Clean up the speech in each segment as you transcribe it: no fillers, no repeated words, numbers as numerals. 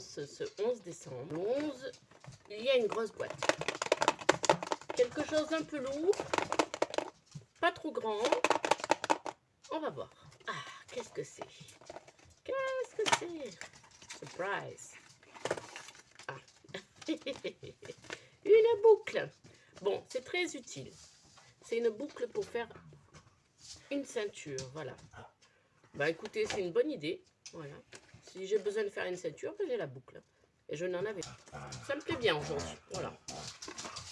commence ce 11 décembre. Le 11, il y a une grosse boîte. Quelque chose d'un peu lourd, pas trop grand. On va voir. Ah, qu'est-ce que c'est? Qu'est-ce que c'est? Surprise. Ah. Une boucle. Bon, c'est très utile. C'est une boucle pour faire une ceinture, voilà. Bah écoutez, c'est une bonne idée. Voilà. Si j'ai besoin de faire une ceinture, j'ai la boucle. Et je n'en avais pas. Ça me plaît bien aujourd'hui. Voilà.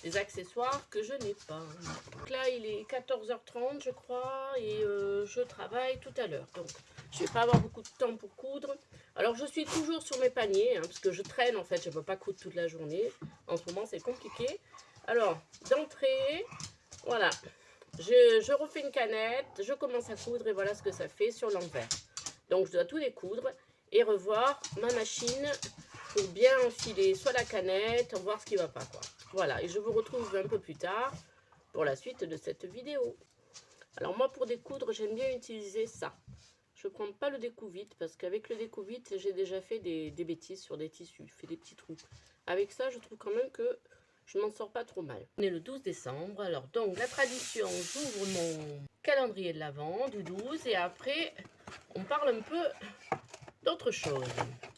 Des accessoires que je n'ai pas. Donc là, il est 14h30, je crois, et je travaille tout à l'heure. Donc, je ne vais pas avoir beaucoup de temps pour coudre. Alors, je suis toujours sur mes paniers, hein, parce que je traîne, en fait. Je ne peux pas coudre toute la journée. En ce moment, c'est compliqué. Alors, d'entrée, voilà. Je refais une canette, je commence à coudre, et voilà ce que ça fait sur l'envers. Donc, je dois tout découdre et revoir ma machine pour bien enfiler soit la canette, voir ce qui ne va pas, quoi. Voilà, et je vous retrouve un peu plus tard pour la suite de cette vidéo. Alors moi, pour découdre, j'aime bien utiliser ça. Je ne prends pas le découpe-vite parce qu'avec le découpe-vite, j'ai déjà fait des bêtises sur des tissus, fait des petits trous. Avec ça, je trouve quand même que je m'en sors pas trop mal. On est le 12 décembre, alors donc la tradition, j'ouvre mon calendrier de l'Avent du 12 et après, on parle un peu d'autre chose.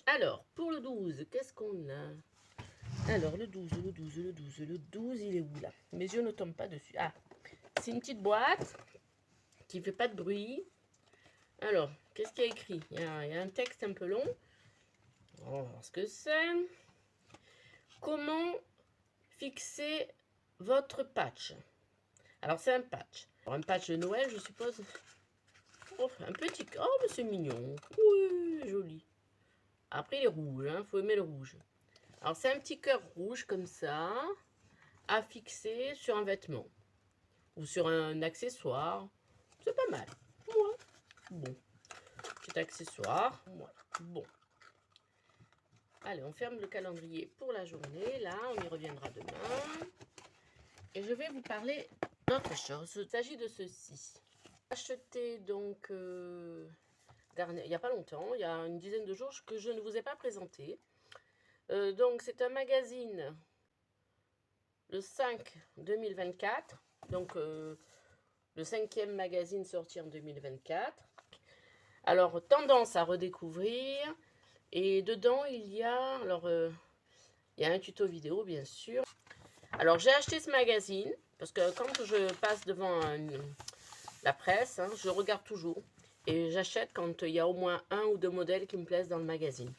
Alors, pour le 12, qu'est-ce qu'on a ? Alors, le 12, il est où là? Mes yeux ne tombent pas dessus. Ah, c'est une petite boîte qui ne fait pas de bruit. Alors, qu'est-ce qu'il y a écrit? Il y a un texte un peu long. On va voir ce que c'est. Comment fixer votre patch? Alors, c'est un patch. Alors, un patch de Noël, je suppose. Oh, un petit... Oh, mais c'est mignon. Oui, joli. Après, il est rouge, hein. Faut aimer le rouge. Alors, c'est un petit cœur rouge comme ça, à fixer sur un vêtement ou sur un accessoire. C'est pas mal. Ouais. Bon. Petit accessoire. Ouais. Bon. Allez, on ferme le calendrier pour la journée. Là, on y reviendra demain. Et je vais vous parler d'autre chose. Il s'agit de ceci. Acheté donc il n'y a pas longtemps, il y a une dizaine de jours que je ne vous ai pas présenté. Donc, c'est un magazine le 5 2024. Donc, le 5e magazine sorti en 2024. Alors, tendance à redécouvrir. Et dedans, il y a, il y a un tuto vidéo, bien sûr. Alors, j'ai acheté ce magazine parce que quand je passe devant la presse, hein, je regarde toujours. Et j'achète quand il y a au moins un ou deux modèles qui me plaisent dans le magazine.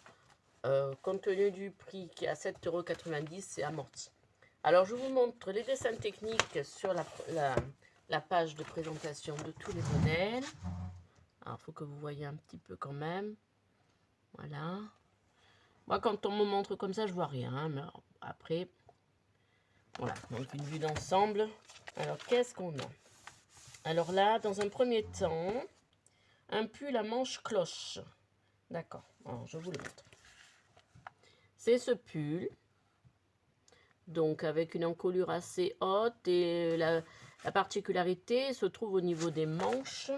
Compte tenu du prix qui est à 7,90 €, c'est amorti. Alors, je vous montre les dessins techniques sur la page de présentation de tous les modèles. Alors, il faut que vous voyez un petit peu quand même. Voilà. Moi, quand on me montre comme ça, je vois rien. Hein, mais après, voilà. Donc, une vue d'ensemble. Alors, qu'est-ce qu'on a? Alors là, dans un premier temps, un pull à manches cloche. D'accord. Alors, je vous le montre. C'est ce pull. Donc, avec une encolure assez haute. Et la particularité se trouve au niveau des manches.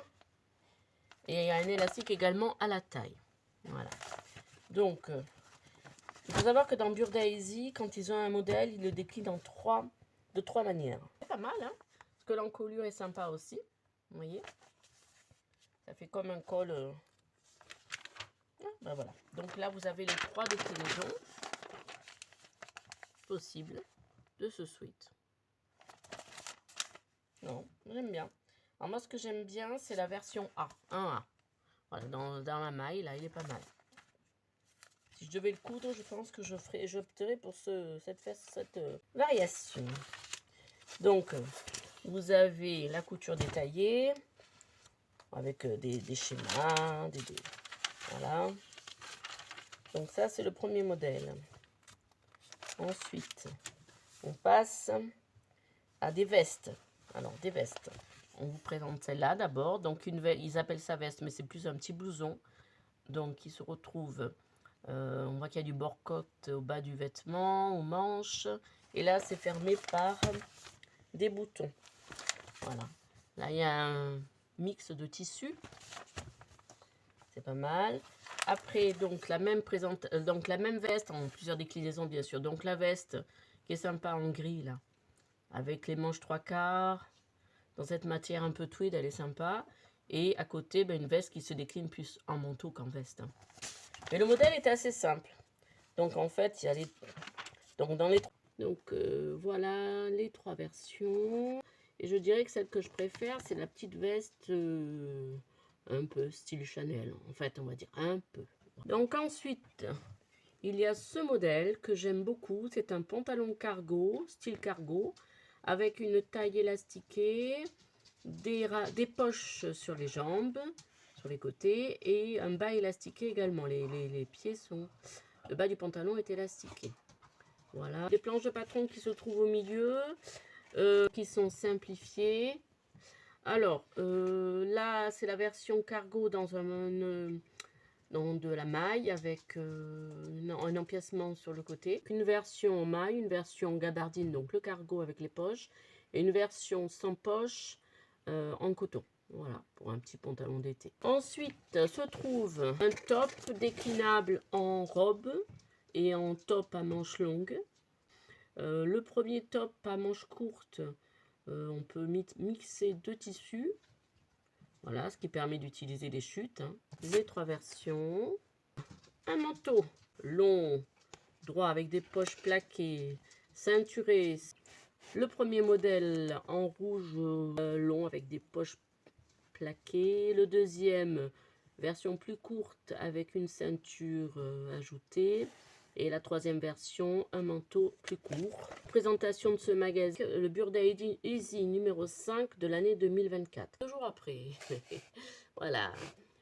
Et il y a un élastique également à la taille. Voilà. Donc, il faut savoir que dans Burda Easy, quand ils ont un modèle, ils le déclinent de trois manières. C'est pas mal, hein? Parce que l'encolure est sympa aussi. Vous voyez? Ça fait comme un col. Ben voilà. Donc là, vous avez les 3 déclinaisons possibles de ce sweat. Non, j'aime bien. Alors moi, ce que j'aime bien, c'est la version A. 1A. Voilà, dans la maille, là, il est pas mal. Si je devais le coudre, je pense que j'opterais pour cette variation. Donc, vous avez la couture détaillée avec des schémas, voilà. Donc ça, c'est le premier modèle. Ensuite, on passe à des vestes. Alors, des vestes. On vous présente celle-là d'abord. Donc, ils appellent ça veste, mais c'est plus un petit blouson. Donc, il se retrouve, on voit qu'il y a du bord-côte au bas du vêtement, aux manches. Et là, c'est fermé par des boutons. Voilà. Là, il y a un mix de tissus. C'est pas mal. Après, donc la même veste en plusieurs déclinaisons, bien sûr. Donc la veste qui est sympa en gris, là, avec les manches 3/4, dans cette matière un peu tweed, elle est sympa. Et à côté, ben, une veste qui se décline plus en manteau qu'en veste. Mais le modèle est assez simple. Donc en fait, il y a les... Donc dans les... Donc voilà les 3 versions. Et je dirais que celle que je préfère, c'est la petite veste un peu style Chanel. En fait, on va dire un peu. Donc ensuite, il y a ce modèle que j'aime beaucoup. C'est un pantalon cargo, style cargo, avec une taille élastiquée, des poches sur les jambes, sur les côtés, et un bas élastiqué également. Les pieds sont... Le bas du pantalon est élastiqué. Voilà. Les planches de patron qui se trouvent au milieu, qui sont simplifiées. Alors, là, c'est la version cargo dans de la maille avec un empiècement sur le côté. Une version en maille, une version gabardine, donc le cargo avec les poches, et une version sans poche en coton. Voilà, pour un petit pantalon d'été. Ensuite, se trouve un top déclinable en robe et en top à manches longues. Le premier top à manches courtes, on peut mixer 2 tissus. Voilà, ce qui permet d'utiliser les chutes. Hein. Les 3 versions. Un manteau long, droit avec des poches plaquées, ceinturé. Le premier modèle en rouge long avec des poches plaquées. Le deuxième, version plus courte avec une ceinture ajoutée. Et la troisième version, un manteau plus court. Présentation de ce magazine, le Burda Easy numéro 5 de l'année 2024. 2 jours après. Voilà.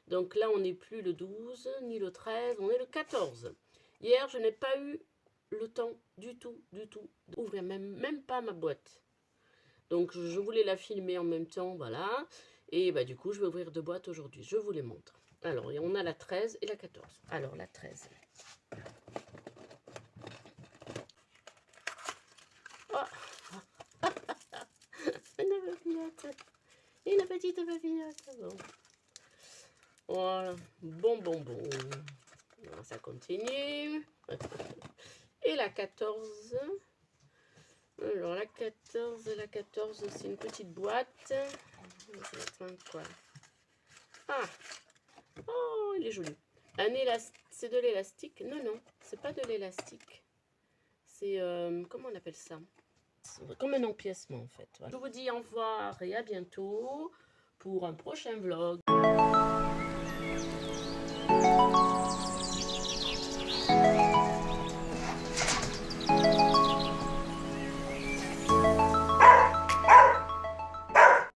Donc là, on n'est plus le 12, ni le 13, on est le 14. Hier, je n'ai pas eu le temps du tout, d'ouvrir même pas ma boîte. Donc, je voulais la filmer en même temps, voilà. Et bah, du coup, je vais ouvrir 2 boîtes aujourd'hui. Je vous les montre. Alors, on a la 13 et la 14. Alors, la 13. Oh. Une papillote. Une petite papillote. Bon. Voilà. Bon. Alors, ça continue. Et la 14. Alors, la 14, c'est une petite boîte. Quoi. Ah. Oh, il est joli. C'est de l'élastique. Non, c'est pas de l'élastique. C'est, comment on appelle ça? Comme un empiècement, en fait. Voilà. Je vous dis au revoir et à bientôt pour un prochain vlog.